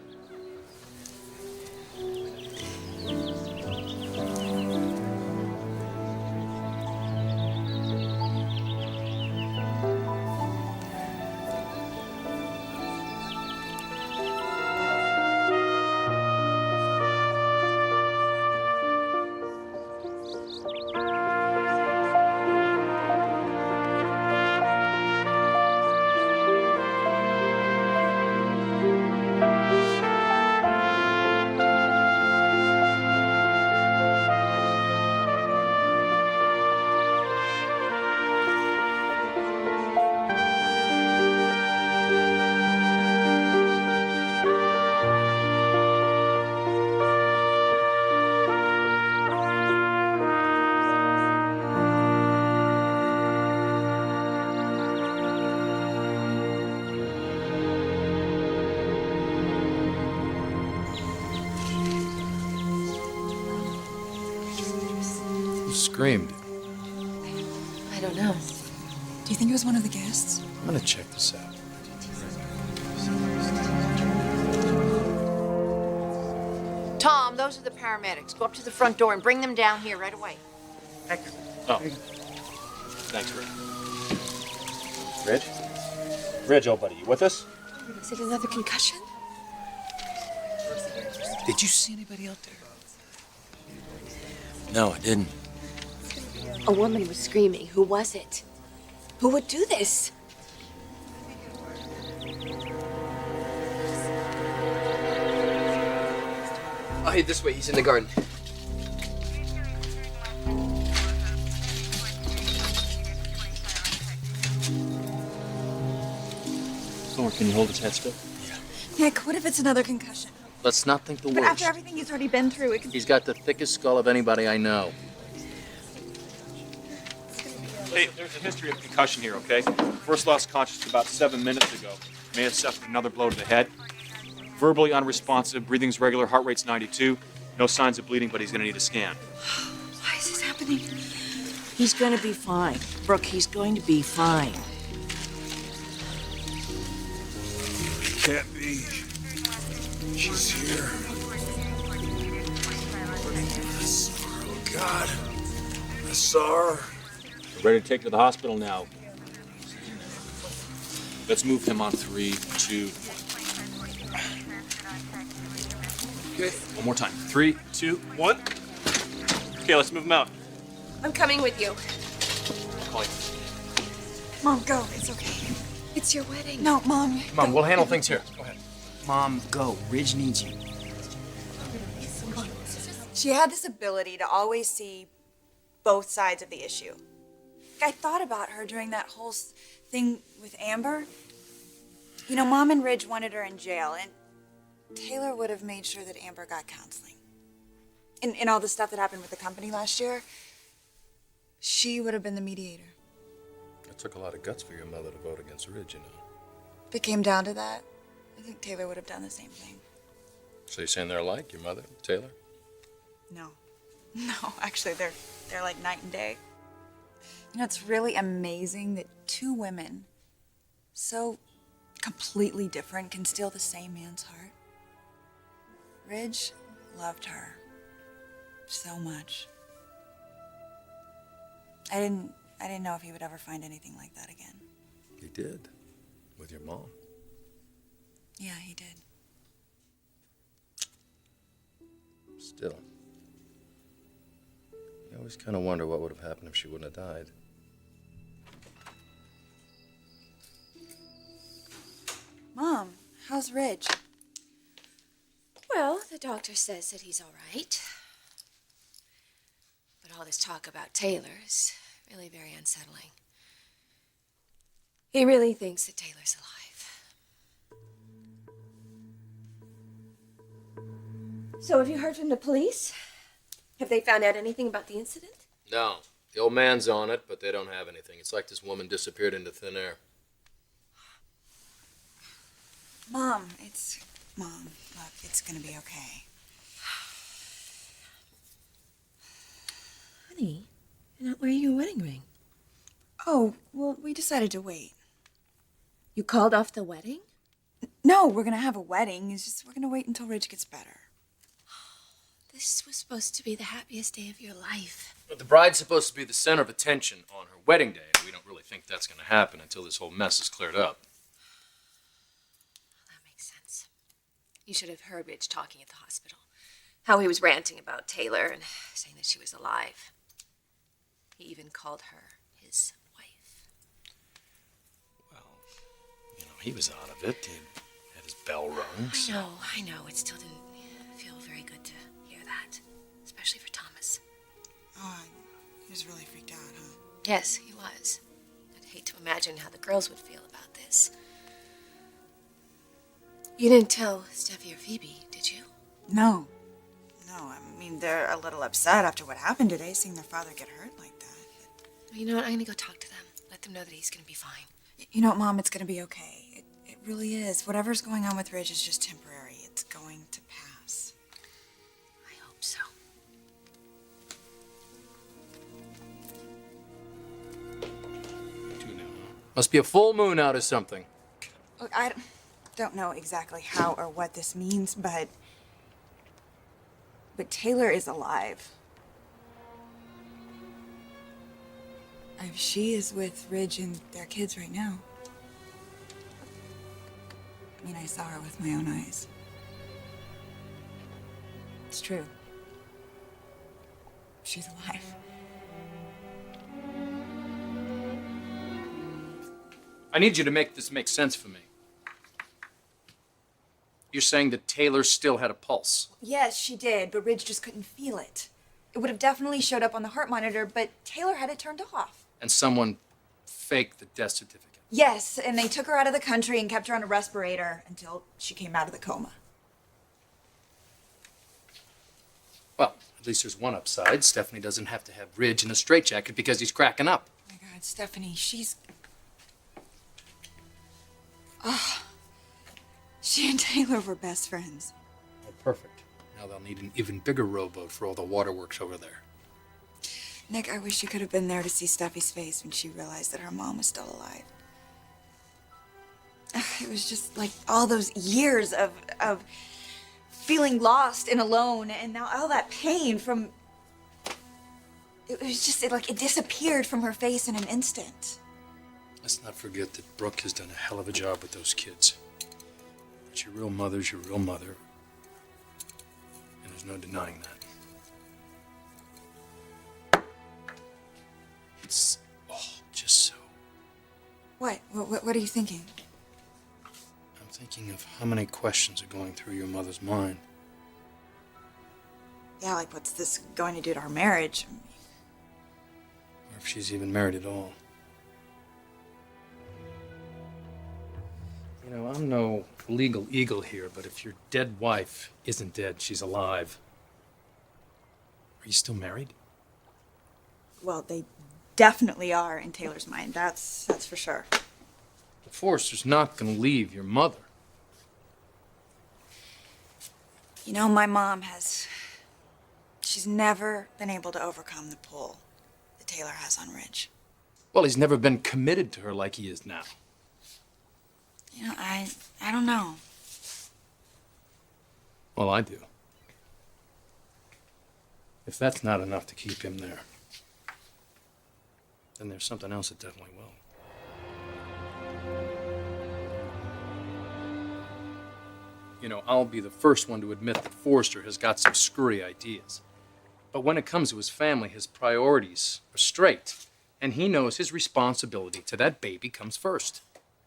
Screamed. I don't know. Do you think it was one of the guests? I'm gonna check this out. Tom, those are the paramedics. Go up to the front door and bring them down here right away. Oh. Thanks, Rick. Reg? Reg, old buddy, you with us? Is it another concussion? Did you see anybody out there? No, I didn't. A woman was screaming. Who was it? Who would do this? I'll head this way. He's in the garden. Thor, can you hold his head still? Nick, what if it's another concussion? Let's not think the But worst. after everything he's already been through, it could... He's got the thickest skull of anybody I know. Hey, there's a history of concussion here, okay? First lost consciousness about 7 minutes ago. May have suffered another blow to the head. Verbally unresponsive, breathing's regular, heart rate's 92. No signs of bleeding, but he's gonna need a scan. Why is this happening? He's gonna be fine. Brooke, he's going to be fine. Can't be. She's here. I saw her. Oh, God. I saw her. We're ready to take her to the hospital now. Let's move him on 3, 2, 1. Okay, one more time. 3, 2, 1. Okay, let's move him out. I'm coming with you. Call you. Mom, go. It's okay. It's your wedding. No, Mom. Mom, we'll handle things here. Go ahead. Mom, go. Ridge needs you. She had this ability to always see both sides of the issue. I thought about her during that whole thing with Amber. You know, Mom and Ridge wanted her in jail, and Taylor would have made sure that Amber got counseling. In all the stuff that happened with the company last year, she would have been the mediator. It took a lot of guts for your mother to vote against Ridge, you know. If it came down to that, I think Taylor would have done the same thing. So you're saying they're alike, your mother, Taylor? No. No, actually, they're like night and day. You know, it's really amazing that two women so completely different can steal the same man's heart. Ridge loved her so much. I didn't know if he would ever find anything like that again. He did. With your mom. Yeah, he did. Still. You always kind of wonder what would have happened if she wouldn't have died. Mom, how's Ridge? Well, the doctor says that he's all right. But all this talk about Taylor is really very unsettling. He really thinks that Taylor's alive. So have you heard from the police? Have they found out anything about the incident? No. The old man's on it, but they don't have anything. It's like this woman disappeared into thin air. Mom, look, it's gonna be okay. Honey, you're not wearing your wedding ring. Oh, well, we decided to wait. You called off the wedding? No, we're gonna have a wedding. It's just we're gonna wait until Ridge gets better. This was supposed to be the happiest day of your life. But the bride's supposed to be the center of attention on her wedding day, and we don't really think that's going to happen until this whole mess is cleared up. That makes sense. You should have heard Ridge talking at the hospital. How he was ranting about Taylor and saying that she was alive. He even called her his wife. Well, you know, he was out of it. He had his bell rung. So. I know. It still didn't feel very good to hear that. Especially for Thomas. Oh, he was really freaked out, huh? Yes, he was. I'd hate to imagine how the girls would feel about this. You didn't tell Steffi or Phoebe, did you? No. No, I mean, they're a little upset after what happened today, seeing their father get hurt like that. Well, you know what? I'm gonna go talk to them. Let them know that he's gonna be fine. You know what, Mom? It's gonna be okay. It really is. Whatever's going on with Ridge is just temporary. It's going to pass. I hope so. Must be a full moon out or something. Look, I don't know exactly how or what this means, but Taylor is alive. She is with Ridge and their kids right now. I mean, I saw her with my own eyes. It's true. She's alive. I need you to make this make sense for me. You're saying that Taylor still had a pulse? Yes, she did, but Ridge just couldn't feel it. It would have definitely showed up on the heart monitor, but Taylor had it turned off. And someone faked the death certificate? Yes, and they took her out of the country and kept her on a respirator until she came out of the coma. Well, at least there's one upside. Stephanie doesn't have to have Ridge in a straitjacket because he's cracking up. Oh my God, Stephanie, she's... Oh, she and Taylor were best friends. Oh, perfect. Now they'll need an even bigger rowboat for all the waterworks over there. Nick, I wish you could have been there to see Steffi's face when she realized that her mom was still alive. It was just like all those years of feeling lost and alone, and now all that pain from... It was just, it disappeared from her face in an instant. Let's not forget that Brooke has done a hell of a job with those kids. But your real mother's your real mother. And there's no denying that. It's all just so... What? What are you thinking? I'm thinking of how many questions are going through your mother's mind. Yeah, like what's this going to do to our marriage? Or if she's even married at all. You know, I'm no legal eagle here, but if your dead wife isn't dead, she's alive. Are you still married? Well, they definitely are in Taylor's mind. That's for sure. The Forrester's not gonna leave your mother. You know, my mom she's never been able to overcome the pull that Taylor has on Ridge. Well, he's never been committed to her like he is now. You know, I don't know. Well, I do. If that's not enough to keep him there, then there's something else that definitely will. You know, I'll be the first one to admit that Forrester has got some screwy ideas. But when it comes to his family, his priorities are straight. And he knows his responsibility to that baby comes first.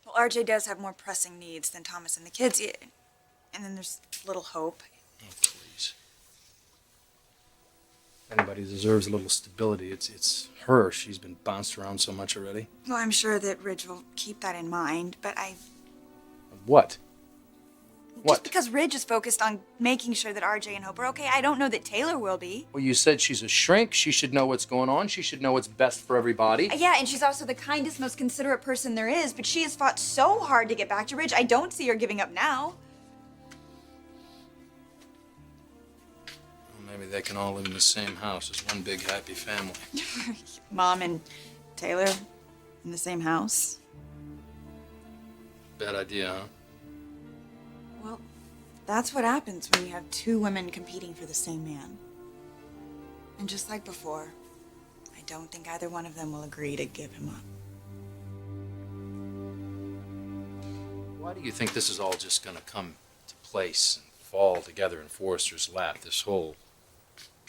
Well, RJ does have more pressing needs than Thomas and the kids. And then there's little hope. Oh, please. If anybody deserves a little stability, it's her. She's been bounced around so much already. Well, I'm sure that Ridge will keep that in mind, but What? Just because Ridge is focused on making sure that RJ and Hope are okay, I don't know that Taylor will be. Well, you said she's a shrink. She should know what's going on. She should know what's best for everybody. Yeah, and she's also the kindest, most considerate person there is, but she has fought so hard to get back to Ridge, I don't see her giving up now. Well, maybe they can all live in the same house as one big happy family. Mom and Taylor in the same house. Bad idea, huh? Well, that's what happens when you have two women competing for the same man. And just like before, I don't think either one of them will agree to give him up. Why do you think this is all just gonna come to place and fall together in Forrester's lap, this whole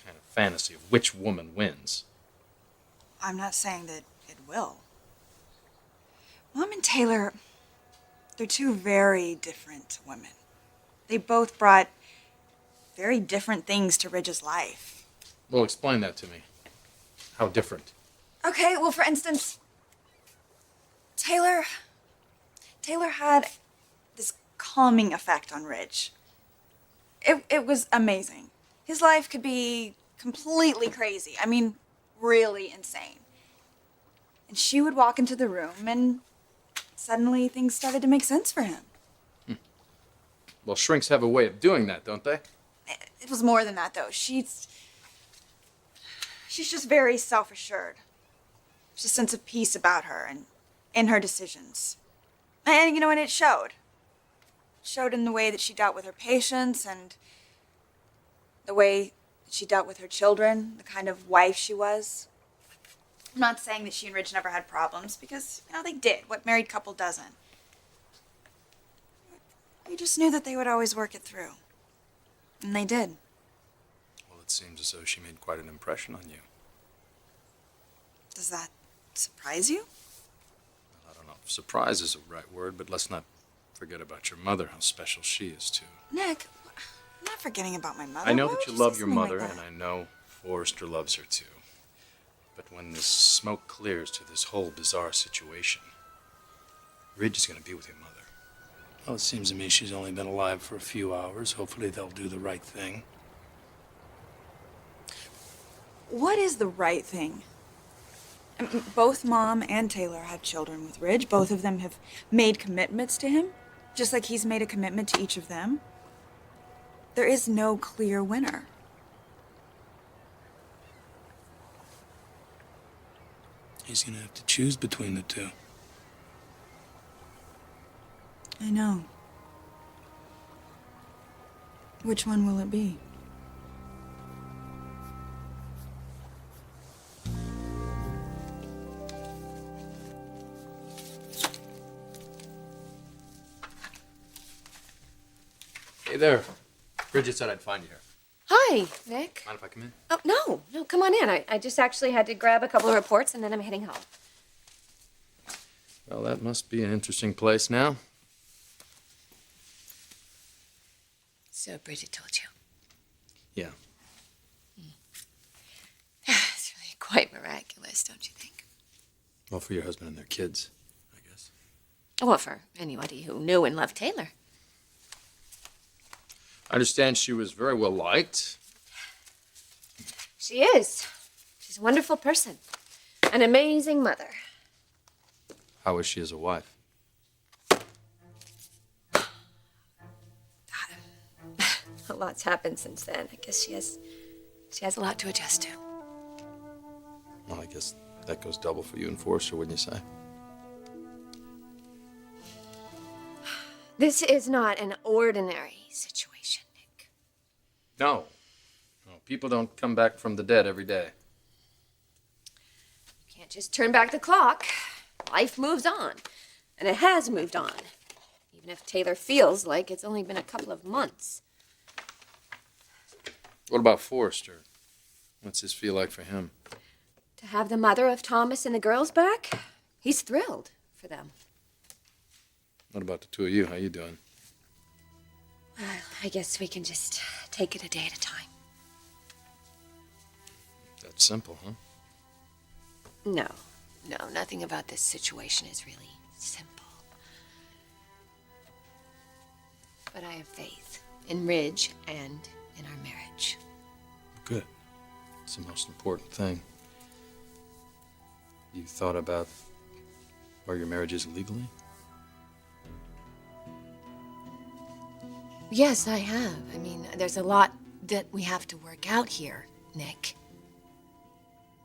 kind of fantasy of which woman wins? I'm not saying that it will. Mom and Taylor, they're two very different women. They both brought very different things to Ridge's life. Well, explain that to me. How different? Okay, well, for instance, Taylor had this calming effect on Ridge. It was amazing. His life could be completely crazy. I mean, really insane. And she would walk into the room and suddenly things started to make sense for him. Well, shrinks have a way of doing that, don't they? It was more than that, though. She's just very self-assured. There's a sense of peace about her and in her decisions. And, you know, and it showed. It showed in the way that she dealt with her patients and the way that she dealt with her children, the kind of wife she was. I'm not saying that she and Ridge never had problems, because, you know, they did. What married couple doesn't? You just knew that they would always work it through. And they did. Well, it seems as though she made quite an impression on you. Does that surprise you? I don't know if surprise is the right word, but let's not forget about your mother, how special she is, too. Nick, I'm not forgetting about my mother. I know Why that would you say love your something like mother, that? and I know Forrester loves her, too. But when this smoke clears to this whole bizarre situation, Ridge is going to be with your mother. Well, it seems to me she's only been alive for a few hours. Hopefully they'll do the right thing. What is the right thing? I mean, both Mom and Taylor have children with Ridge. Both of them have made commitments to him, just like he's made a commitment to each of them. There is no clear winner. He's gonna have to choose between the two. I know. Which one will it be? Hey there. Bridget said I'd find you here. Hi, Nick. Mind if I come in? Oh, no, come on in. I just actually had to grab a couple of reports and then I'm heading home. Well, that must be an interesting place now. So Bridget told you. Yeah. It's really quite miraculous, don't you think? Well, for your husband and their kids, I guess. Well, for anybody who knew and loved Taylor. I understand she was very well liked. She is. She's a wonderful person. An amazing mother. How was she as a wife? A lot's happened since then. I guess she has a lot to adjust to. Well, I guess that goes double for you and Forrester, wouldn't you say? This is not an ordinary situation, Nick. No. No, people don't come back from the dead every day. You can't just turn back the clock. Life moves on. And it has moved on. Even if Taylor feels like it's only been a couple of months. What about Forrester? What's this feel like for him? To have the mother of Thomas and the girls back, he's thrilled for them. What about the two of you? How you doing? Well, I guess we can just take it a day at a time. That's simple, huh? No, nothing about this situation is really simple. But I have faith in Ridge and in our marriage. Good. It's the most important thing. You thought about where your marriage is legally? Yes, I have. I mean, there's a lot that we have to work out here, Nick.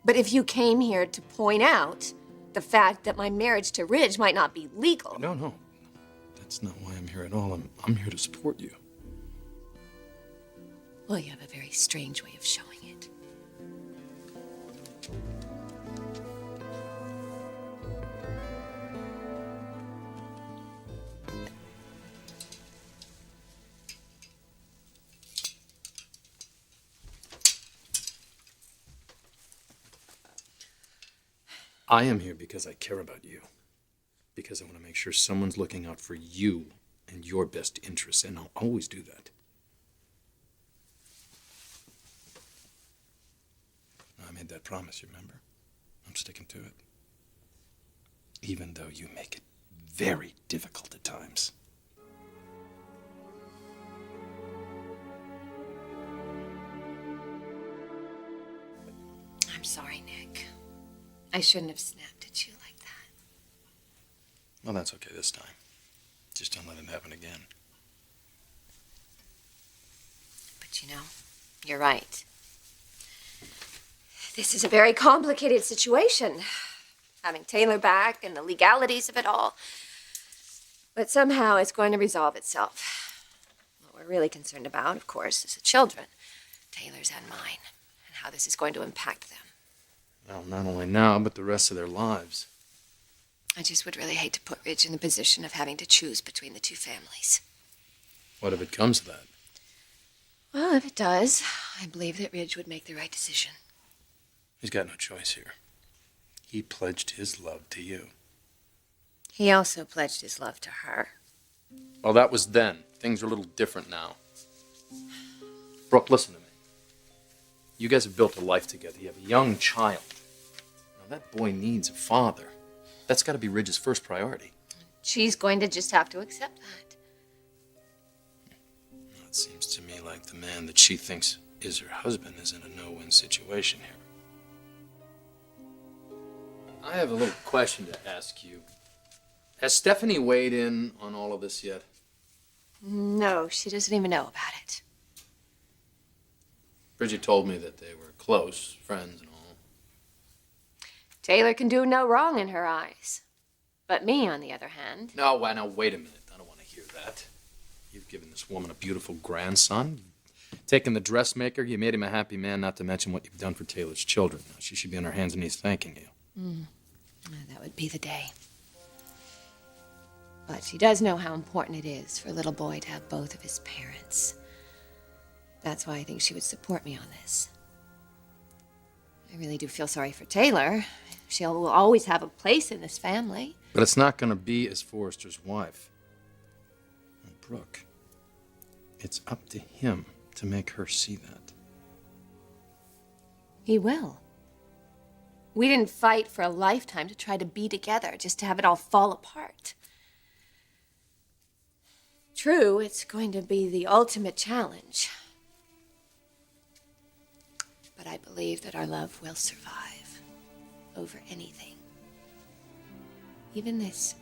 But if you came here to point out the fact that my marriage to Ridge might not be legal... No. That's not why I'm here at all. I'm here to support you. Well, you have a very strange way of showing it. I am here because I care about you. Because I want to make sure someone's looking out for you and your best interests, and I'll always do that. I made that promise, you remember? I'm sticking to it. Even though you make it very difficult at times. I'm sorry, Nick. I shouldn't have snapped at you like that. Well, that's okay this time. Just don't let it happen again. But you know, you're right. This is a very complicated situation. Having Taylor back and the legalities of it all. But somehow it's going to resolve itself. What we're really concerned about, of course, is the children. Taylor's and mine. And how this is going to impact them. Well, not only now, but the rest of their lives. I just would really hate to put Ridge in the position of having to choose between the two families. What if it comes to that? Well, if it does, I believe that Ridge would make the right decision. He's got no choice here. He pledged his love to you. He also pledged his love to her. Well, that was then. Things are a little different now. Brooke, listen to me. You guys have built a life together. You have a young child. Now, that boy needs a father. That's got to be Ridge's first priority. She's going to just have to accept that. Well, it seems to me like the man that she thinks is her husband is in a no-win situation here. I have a little question to ask you. Has Stephanie weighed in on all of this yet? No, she doesn't even know about it. Bridget told me that they were close, friends and all. Taylor can do no wrong in her eyes. But me, on the other hand... No, now, wait a minute. I don't want to hear that. You've given this woman a beautiful grandson. You've taken the dressmaker. You made him a happy man, not to mention what you've done for Taylor's children. Now, she should be on her hands and knees thanking you. That would be the day. But she does know how important it is for a little boy to have both of his parents. That's why I think she would support me on this. I really do feel sorry for Taylor. She'll always have a place in this family. But it's not going to be as Forrester's wife. And Brooke, it's up to him to make her see that. He will. We didn't fight for a lifetime to try to be together, just to have it all fall apart. True, it's going to be the ultimate challenge. But I believe that our love will survive over anything. Even this